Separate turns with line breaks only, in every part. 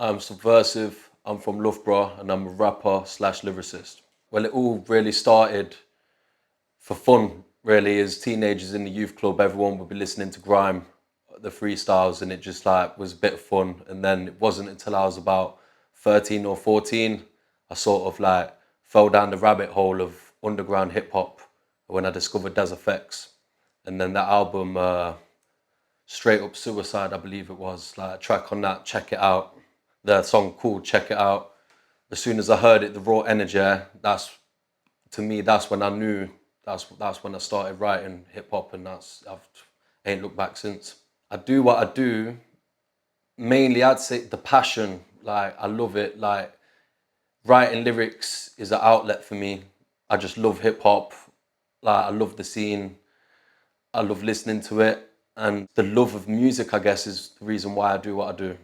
I'm Subversive, I'm from Loughborough, and I'm a rapper slash lyricist. Well, it all really started for fun, really, as teenagers in the youth club. Everyone would be listening to grime, the freestyles, and it just like was a bit of fun. And then it wasn't until I was about 13 or 14, I sort of like fell down the rabbit hole of underground hip hop when I discovered Des Effects. And then that album, Straight Up Suicide, I believe it was, like a track on that, Check It Out. The song called Check It Out. As soon as I heard it, the raw energy, that's, to me, that's when I knew, that's when I started writing hip hop, and I've ain't looked back since. I do what I do, mainly I'd say the passion, like I love it, like writing lyrics is an outlet for me. I just love hip hop, like I love the scene, I love listening to it, and the love of music, I guess, is the reason why I do what I do.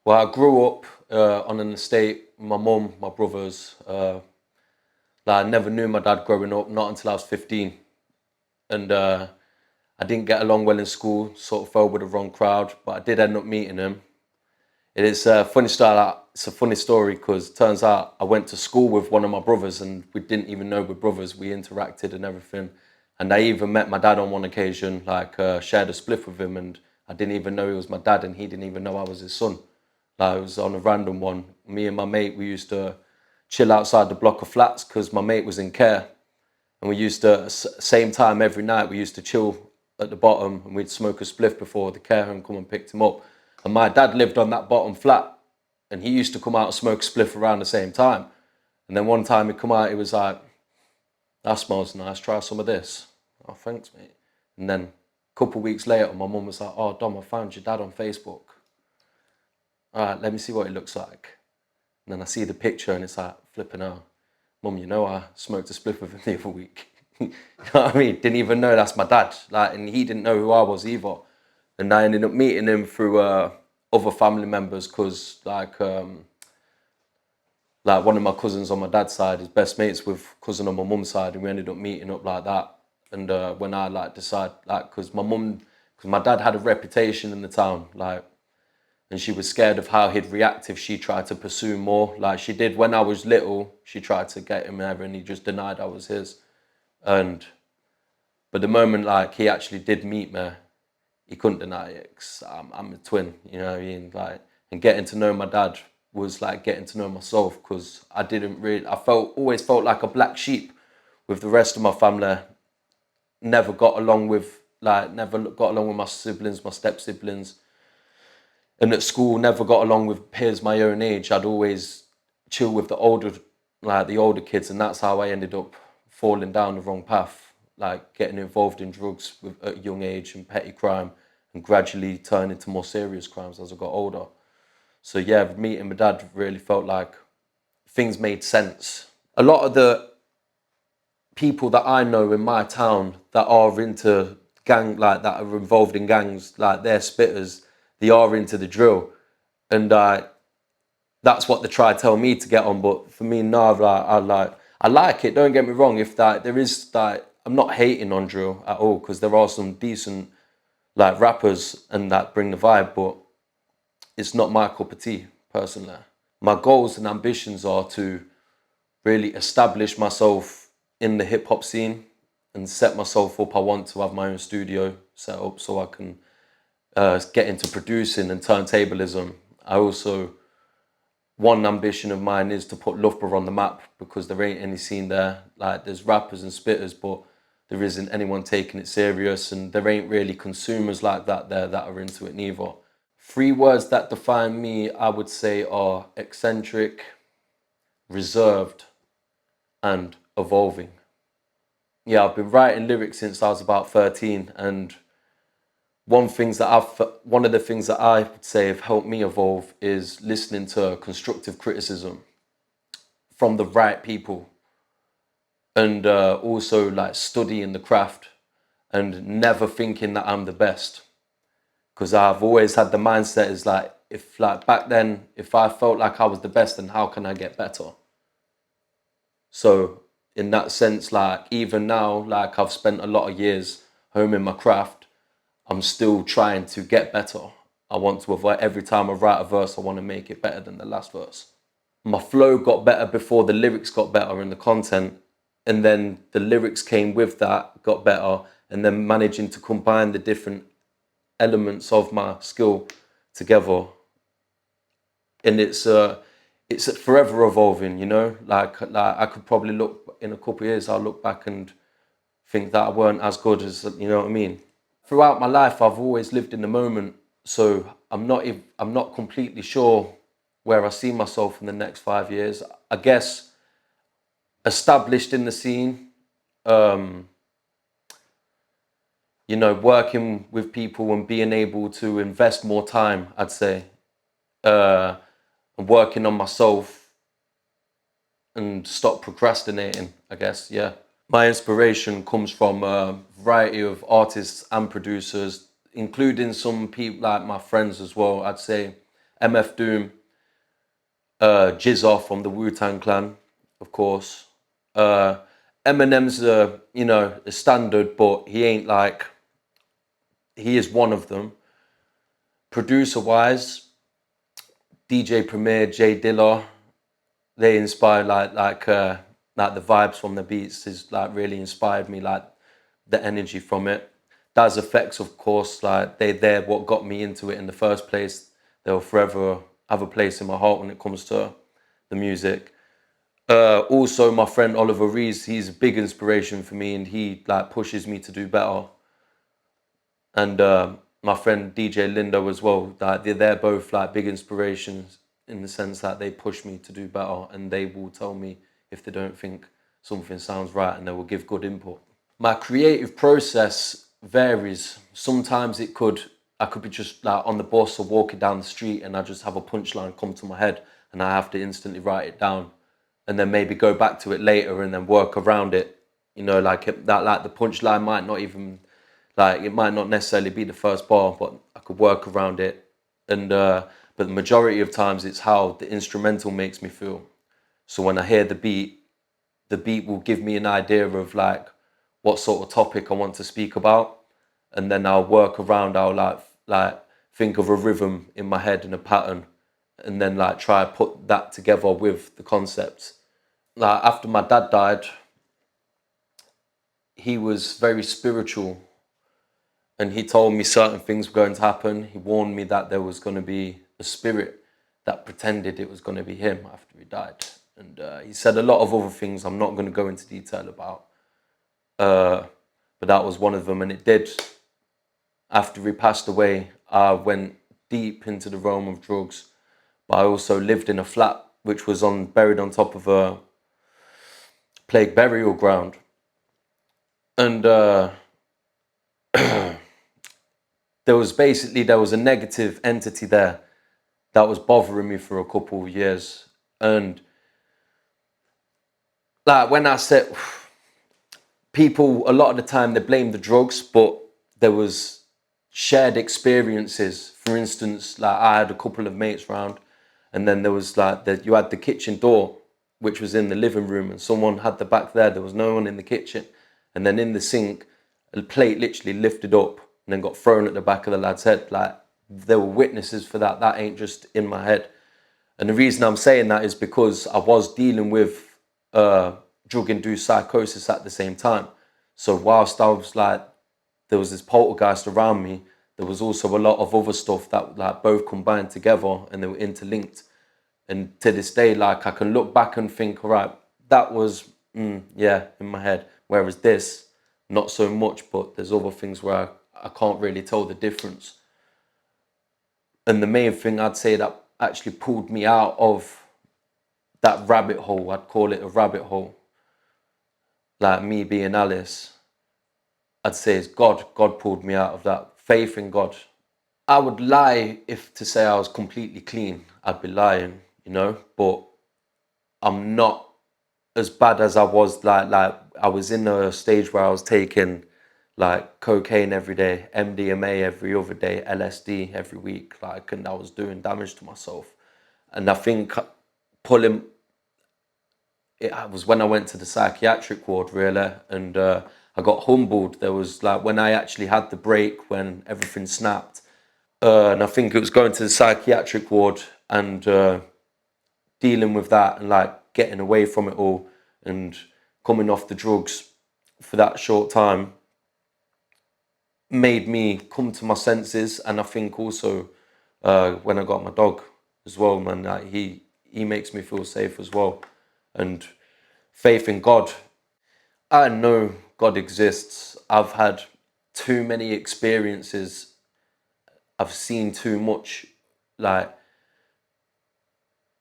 Well, I grew up on an estate, my mum, my brothers. Like I never knew my dad growing up, not until I was 15. And I didn't get along well in school, sort of fell with the wrong crowd, but I did end up meeting him. It is a funny story. It's a funny story because it turns out I went to school with one of my brothers and we didn't even know we're brothers. We interacted and everything. And I even met my dad on one occasion, like shared a spliff with him, and I didn't even know he was my dad and he didn't even know I was his son. Like it was on a random one. Me and my mate, we used to chill outside the block of flats because my mate was in care. And we used to, same time every night, we used to chill at the bottom and we'd smoke a spliff before the care home come and picked him up. And my dad lived on that bottom flat and he used to come out and smoke a spliff around the same time. And then one time he come out, he was like, that smells nice, try some of this. Oh, thanks, mate. And then a couple of weeks later, my mum was like, oh, Dom, I found your dad on Facebook. All right, let me see what it looks like. And then I see the picture and it's like, flipping out. Mum, you know I smoked a spliff with him the other week. You know what I mean? Didn't even know that's my dad. Like, and he didn't know who I was either. And I ended up meeting him through other family members because like one of my cousins on my dad's side is best mates with cousin on my mum's side, and we ended up meeting up like that. And when I like decide, like, because my dad had a reputation in the town, like, and she was scared of how he'd react if she tried to pursue more. Like she did when I was little, she tried to get him there and he just denied I was his. But the moment like he actually did meet me, he couldn't deny it 'cause I'm a twin, you know what I mean? Like, and getting to know my dad was like getting to know myself because always felt like a black sheep with the rest of my family. Never got along with my siblings, my step siblings. And at school, never got along with peers my own age. I'd always chill with the older kids, and that's how I ended up falling down the wrong path, like getting involved in drugs at a young age and petty crime, and gradually turning to more serious crimes as I got older. So yeah, meeting my dad really felt like things made sense. A lot of the people that I know in my town that are into that are involved in gangs, like they're spitters, they are into the drill, and that's what they try to tell me to get on. But for me, no, I like it. Don't get me wrong. If that there is that, I'm not hating on drill at all because there are some decent like rappers and that bring the vibe, but it's not my cup of tea personally. My goals and ambitions are to really establish myself in the hip hop scene and set myself up. I want to have my own studio set up so I can get into producing and turntablism. One ambition of mine is to put Loughborough on the map because there ain't any scene there. Like there's rappers and spitters, but there isn't anyone taking it serious, and there ain't really consumers like that there that are into it neither. 3 words that define me, I would say, are eccentric, reserved, and evolving. Yeah, I've been writing lyrics since I was about 13, and one of the things that I would say have helped me evolve is listening to constructive criticism from the right people, and also like studying the craft and never thinking that I'm the best, because I've always had the mindset is like, if like back then, if I felt like I was the best, then how can I get better? So in that sense, like even now, like I've spent a lot of years homing my craft, I'm still trying to get better. I want to avoid, every time I write a verse, I want to make it better than the last verse. My flow got better before the lyrics got better and the content. And then the lyrics came with that, got better. And then managing to combine the different elements of my skill together. And it's forever evolving, you know? Like I could probably look, in a couple of years, I'll look back and think that I weren't as good as, you know what I mean? Throughout my life, I've always lived in the moment. So I'm not completely sure where I see myself in the next 5 years. I guess established in the scene, you know, working with people and being able to invest more time, I'd say, and working on myself and stop procrastinating, I guess, yeah. My inspiration comes from a variety of artists and producers, including some people like my friends as well. I'd say MF Doom, Jizza from the Wu-Tang Clan, of course. Eminem's you know, a standard, but he ain't like, he is one of them. Producer-wise, DJ Premier, J Dilla, they inspire like the vibes from the beats is like really inspired me, like the energy from it. Daz Effects, of course, like they're what got me into it in the first place. They'll forever have a place in my heart when it comes to the music. Also, my friend Oliver Rees, he's a big inspiration for me, and he like pushes me to do better. And my friend DJ Lindo as well, like they're both like big inspirations in the sense that they push me to do better, and they will tell me if they don't think something sounds right, and they will give good input. My creative process varies. Sometimes I could be just like on the bus or walking down the street, and I just have a punchline come to my head, and I have to instantly write it down, and then maybe go back to it later and then work around it. You know, like the punchline might not even, like, it might not necessarily be the first bar, but I could work around it. And but the majority of times it's how the instrumental makes me feel. So when I hear the beat will give me an idea of like what sort of topic I want to speak about, and then I'll work around. I'll like think of a rhythm in my head and a pattern, and then like try to put that together with the concept. Like after my dad died, he was very spiritual, and he told me certain things were going to happen. He warned me that there was going to be a spirit that pretended it was going to be him after he died. And he said a lot of other things I'm not going to go into detail about. But that was one of them, and it did. After he passed away, I went deep into the realm of drugs, but I also lived in a flat which was buried on top of a plague burial ground. And there was a negative entity there that was bothering me for a couple of years. And like when I said, people a lot of the time they blame the drugs, but there was shared experiences. For instance, like I had a couple of mates round, and then there was like you had the kitchen door, which was in the living room, and someone had the back there. There was no one in the kitchen, and then in the sink, a plate literally lifted up and then got thrown at the back of the lad's head. Like there were witnesses for that. That ain't just in my head. And the reason I'm saying that is because I was dealing with drug-induced psychosis at the same time. So whilst I was like, there was this poltergeist around me, there was also a lot of other stuff that like both combined together, and they were interlinked. And to this day, like I can look back and think, all right, that was, yeah, in my head. Whereas this, not so much, but there's other things where I can't really tell the difference. And the main thing I'd say that actually pulled me out of that rabbit hole, I'd call it a rabbit hole, like me being Alice, I'd say is God. God pulled me out of that. Faith in God. I would lie if to say I was completely clean. I'd be lying, you know, but I'm not as bad as I was. Like I was in a stage where I was taking like cocaine every day, MDMA every other day, LSD every week, like, and I was doing damage to myself. And I think pulling it was when I went to the psychiatric ward, really, and I got humbled. There was like when I actually had the break, when everything snapped, And I think it was going to the psychiatric ward and dealing with that and like getting away from it all and coming off the drugs for that short time made me come to my senses. And I think also when I got my dog as well, man, like he makes me feel safe as well. And faith in God. I know God exists. I've had too many experiences. I've seen too much, like,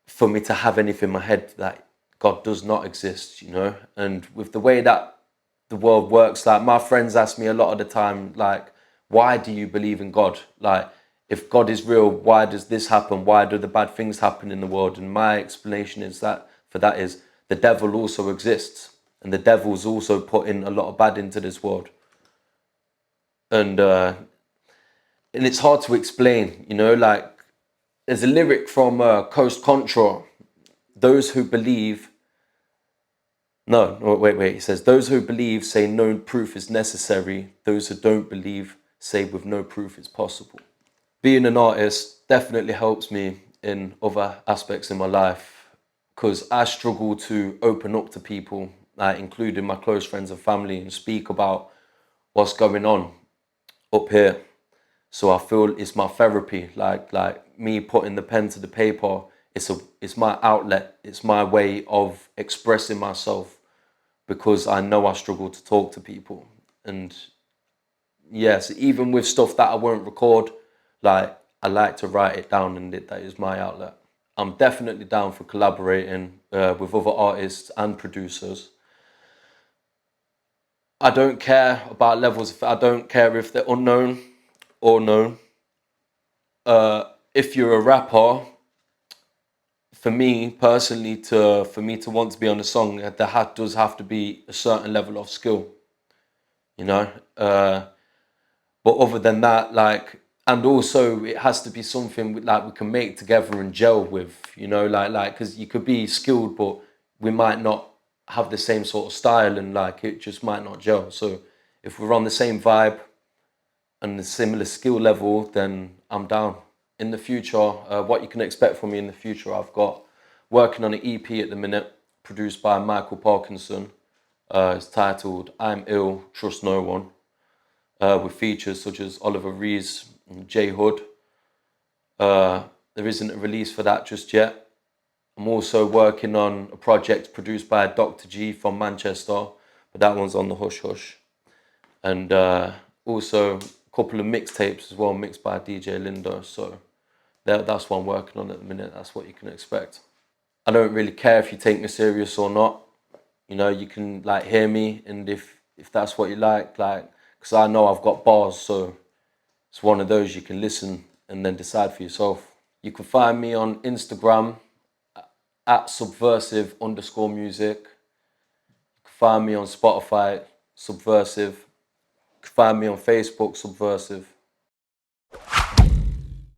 for me to have anything in my head that God does not exist, you know? And with the way that the world works, like, my friends ask me a lot of the time, like, why do you believe in God? Like, if God is real, why does this happen? Why do the bad things happen in the world? And my explanation is that for that is the devil also exists, and the devil's also putting a lot of bad into this world. And it's hard to explain, you know, like, there's a lyric from Coast Contra. Those who believe, no, wait, it says, those who believe say no proof is necessary. Those who don't believe say with no proof it's possible. Being an artist definitely helps me in other aspects in my life because I struggle to open up to people, including my close friends and family, and speak about what's going on up here. So I feel it's my therapy, like me putting the pen to the paper. It's my outlet. It's my way of expressing myself because I know I struggle to talk to people. And yes, even with stuff that I won't record, like, I like to write it down, and that is my outlet. I'm definitely down for collaborating with other artists and producers. I don't care about levels. I don't care if they're unknown or known. If you're a rapper, for me personally, for me to want to be on a song, there does have to be a certain level of skill, you know. But other than that, like, and also it has to be something like we can make together and gel with, you know, like because you could be skilled, but we might not have the same sort of style, and like it just might not gel. So if we're on the same vibe and a similar skill level, then I'm down. In the future, what you can expect from me in the future, I've got working on an EP at the minute, produced by Michael Parkinson. It's titled I'm Ill, Trust No One, with features such as Oliver Rees and Jay Hood. There isn't a release for that just yet. I'm also working on a project produced by Dr. G from Manchester, but that one's on the hush hush. And also a couple of mixtapes as well, mixed by DJ Lindo. So that's what I'm working on at the minute. That's what you can expect. I don't really care if you take me serious or not. You know, you can like hear me, and if that's what you like, because I know I've got bars, so it's one of those you can listen and then decide for yourself. You can find me on Instagram at subversive_music. You can find me on Spotify, Subversive. You can find me on Facebook, Subversive.